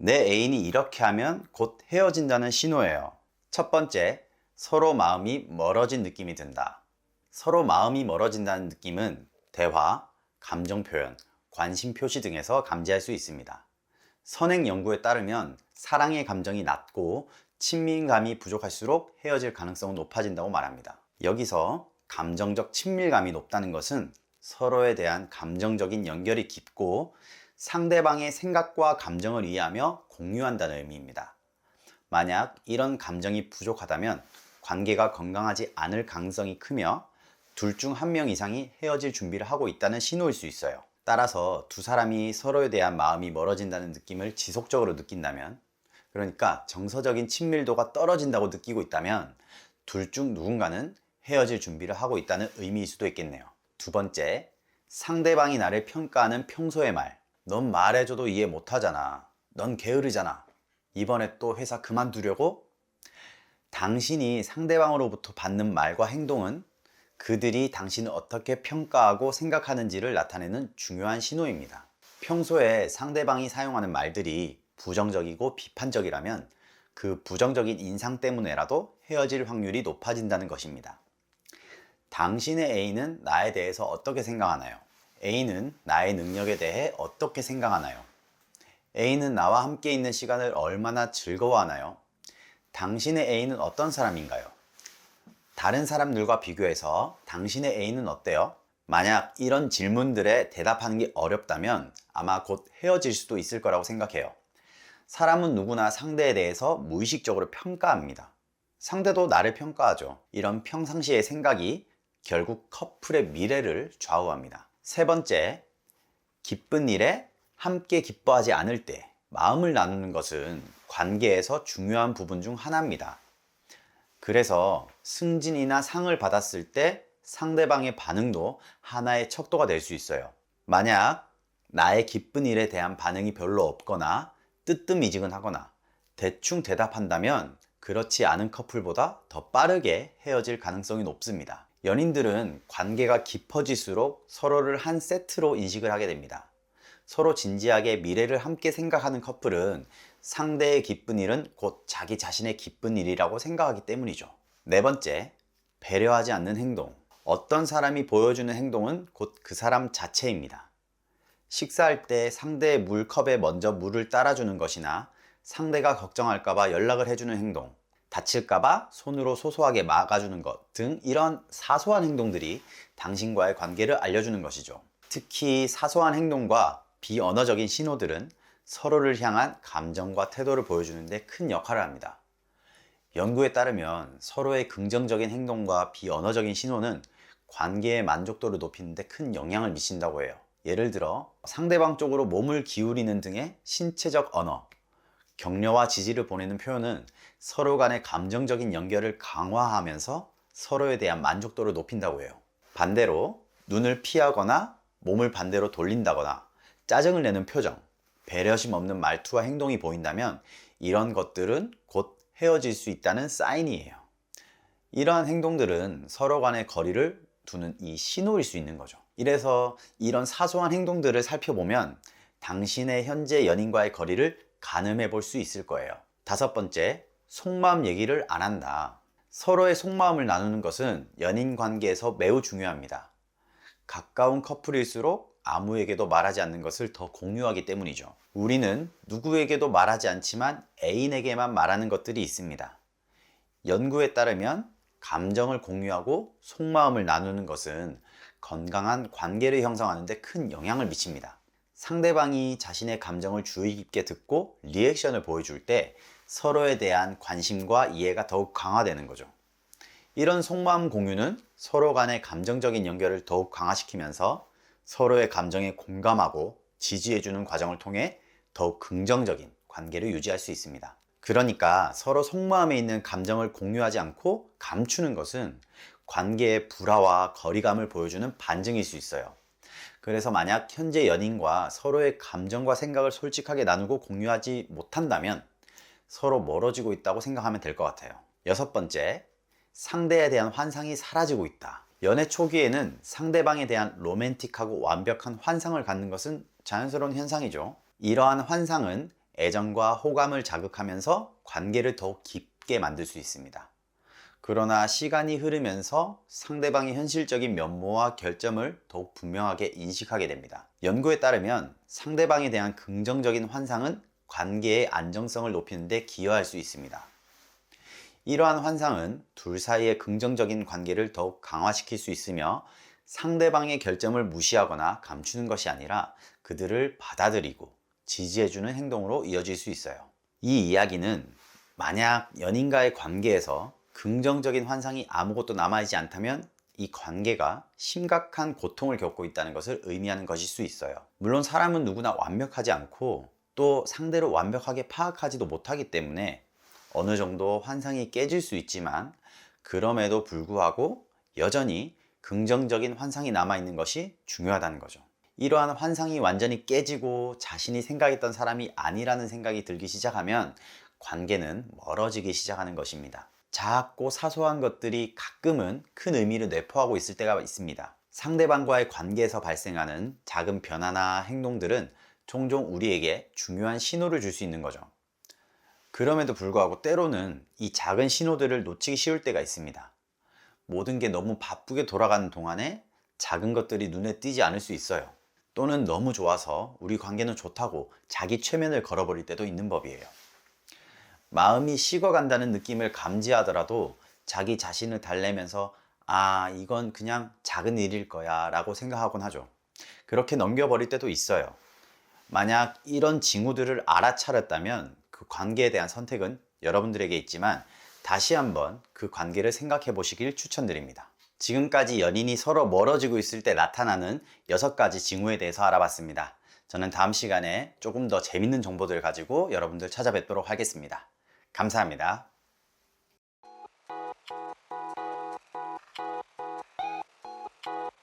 내 애인이 이렇게 하면 곧 헤어진다는 신호예요. 첫 번째, 서로 마음이 멀어진 느낌이 든다. 서로 마음이 멀어진다는 느낌은 대화, 감정 표현, 관심 표시 등에서 감지할 수 있습니다. 선행 연구에 따르면 사랑의 감정이 낮고 친밀감이 부족할수록 헤어질 가능성은 높아진다고 말합니다. 여기서 감정적 친밀감이 높다는 것은 서로에 대한 감정적인 연결이 깊고 상대방의 생각과 감정을 이해하며 공유한다는 의미입니다. 만약 이런 감정이 부족하다면 관계가 건강하지 않을 가능성이 크며 둘 중 한 명 이상이 헤어질 준비를 하고 있다는 신호일 수 있어요. 따라서 두 사람이 서로에 대한 마음이 멀어진다는 느낌을 지속적으로 느낀다면, 그러니까 정서적인 친밀도가 떨어진다고 느끼고 있다면 둘 중 누군가는 헤어질 준비를 하고 있다는 의미일 수도 있겠네요. 두 번째, 상대방이 나를 평가하는 평소의 말. 넌 말해줘도 이해 못하잖아. 넌 게으르잖아. 이번에 또 회사 그만두려고? 당신이 상대방으로부터 받는 말과 행동은 그들이 당신을 어떻게 평가하고 생각하는지를 나타내는 중요한 신호입니다. 평소에 상대방이 사용하는 말들이 부정적이고 비판적이라면 그 부정적인 인상 때문에라도 헤어질 확률이 높아진다는 것입니다. 당신의 애인은 나에 대해서 어떻게 생각하나요? 애인은 나의 능력에 대해 어떻게 생각하나요? 애인은 나와 함께 있는 시간을 얼마나 즐거워하나요? 당신의 애인은 어떤 사람인가요? 다른 사람들과 비교해서 당신의 애인은 어때요? 만약 이런 질문들에 대답하는 게 어렵다면 아마 곧 헤어질 수도 있을 거라고 생각해요. 사람은 누구나 상대에 대해서 무의식적으로 평가합니다. 상대도 나를 평가하죠. 이런 평상시의 생각이 결국 커플의 미래를 좌우합니다. 세 번째, 기쁜 일에 함께 기뻐하지 않을 때 마음을 나누는 것은 관계에서 중요한 부분 중 하나입니다. 그래서 승진이나 상을 받았을 때 상대방의 반응도 하나의 척도가 될 수 있어요. 만약 나의 기쁜 일에 대한 반응이 별로 없거나 뜨뜻미지근하거나 대충 대답한다면 그렇지 않은 커플보다 더 빠르게 헤어질 가능성이 높습니다. 연인들은 관계가 깊어질수록 서로를 한 세트로 인식을 하게 됩니다. 서로 진지하게 미래를 함께 생각하는 커플은 상대의 기쁜 일은 곧 자기 자신의 기쁜 일이라고 생각하기 때문이죠. 네 번째, 배려하지 않는 행동. 어떤 사람이 보여주는 행동은 곧 그 사람 자체입니다. 식사할 때 상대의 물컵에 먼저 물을 따라주는 것이나 상대가 걱정할까봐 연락을 해주는 행동, 다칠까봐 손으로 소소하게 막아주는 것 등 이런 사소한 행동들이 당신과의 관계를 알려주는 것이죠. 특히 사소한 행동과 비언어적인 신호들은 서로를 향한 감정과 태도를 보여주는 데 큰 역할을 합니다. 연구에 따르면 서로의 긍정적인 행동과 비언어적인 신호는 관계의 만족도를 높이는 데 큰 영향을 미친다고 해요. 예를 들어 상대방 쪽으로 몸을 기울이는 등의 신체적 언어, 격려와 지지를 보내는 표현은 서로 간의 감정적인 연결을 강화하면서 서로에 대한 만족도를 높인다고 해요. 반대로 눈을 피하거나 몸을 반대로 돌린다거나 짜증을 내는 표정, 배려심 없는 말투와 행동이 보인다면 이런 것들은 곧 헤어질 수 있다는 사인이에요. 이러한 행동들은 서로 간의 거리를 두는 이 신호일 수 있는 거죠. 이래서 이런 사소한 행동들을 살펴보면 당신의 현재 연인과의 거리를 가늠해 볼 수 있을 거예요. 다섯 번째, 속마음 얘기를 안 한다. 서로의 속마음을 나누는 것은 연인 관계에서 매우 중요합니다. 가까운 커플일수록 아무에게도 말하지 않는 것을 더 공유하기 때문이죠. 우리는 누구에게도 말하지 않지만 애인에게만 말하는 것들이 있습니다. 연구에 따르면 감정을 공유하고 속마음을 나누는 것은 건강한 관계를 형성하는 데 큰 영향을 미칩니다. 상대방이 자신의 감정을 주의 깊게 듣고 리액션을 보여줄 때 서로에 대한 관심과 이해가 더욱 강화되는 거죠. 이런 속마음 공유는 서로 간의 감정적인 연결을 더욱 강화시키면서 서로의 감정에 공감하고 지지해주는 과정을 통해 더욱 긍정적인 관계를 유지할 수 있습니다. 그러니까 서로 속마음에 있는 감정을 공유하지 않고 감추는 것은 관계의 불화와 거리감을 보여주는 반증일 수 있어요. 그래서 만약 현재 연인과 서로의 감정과 생각을 솔직하게 나누고 공유하지 못한다면 서로 멀어지고 있다고 생각하면 될 것 같아요. 여섯 번째, 상대에 대한 환상이 사라지고 있다. 연애 초기에는 상대방에 대한 로맨틱하고 완벽한 환상을 갖는 것은 자연스러운 현상이죠. 이러한 환상은 애정과 호감을 자극하면서 관계를 더욱 깊게 만들 수 있습니다. 그러나 시간이 흐르면서 상대방의 현실적인 면모와 결점을 더욱 분명하게 인식하게 됩니다. 연구에 따르면 상대방에 대한 긍정적인 환상은 관계의 안정성을 높이는 데 기여할 수 있습니다. 이러한 환상은 둘 사이의 긍정적인 관계를 더욱 강화시킬 수 있으며 상대방의 결점을 무시하거나 감추는 것이 아니라 그들을 받아들이고 지지해주는 행동으로 이어질 수 있어요. 이 이야기는 만약 연인과의 관계에서 긍정적인 환상이 아무것도 남아있지 않다면 이 관계가 심각한 고통을 겪고 있다는 것을 의미하는 것일 수 있어요. 물론 사람은 누구나 완벽하지 않고 또 상대를 완벽하게 파악하지도 못하기 때문에 어느 정도 환상이 깨질 수 있지만 그럼에도 불구하고 여전히 긍정적인 환상이 남아있는 것이 중요하다는 거죠. 이러한 환상이 완전히 깨지고 자신이 생각했던 사람이 아니라는 생각이 들기 시작하면 관계는 멀어지기 시작하는 것입니다. 작고 사소한 것들이 가끔은 큰 의미를 내포하고 있을 때가 있습니다. 상대방과의 관계에서 발생하는 작은 변화나 행동들은 종종 우리에게 중요한 신호를 줄 수 있는 거죠. 그럼에도 불구하고 때로는 이 작은 신호들을 놓치기 쉬울 때가 있습니다. 모든 게 너무 바쁘게 돌아가는 동안에 작은 것들이 눈에 띄지 않을 수 있어요. 또는 너무 좋아서 우리 관계는 좋다고 자기 최면을 걸어버릴 때도 있는 법이에요. 마음이 식어간다는 느낌을 감지하더라도 자기 자신을 달래면서 이건 그냥 작은 일일 거야 라고 생각하곤 하죠. 그렇게 넘겨버릴 때도 있어요. 만약 이런 징후들을 알아차렸다면 그 관계에 대한 선택은 여러분들에게 있지만 다시 한번 그 관계를 생각해 보시길 추천드립니다. 지금까지 연인이 서로 멀어지고 있을 때 나타나는 6가지 징후에 대해서 알아봤습니다. 저는 다음 시간에 조금 더 재밌는 정보들을 가지고 여러분들 찾아뵙도록 하겠습니다. 감사합니다.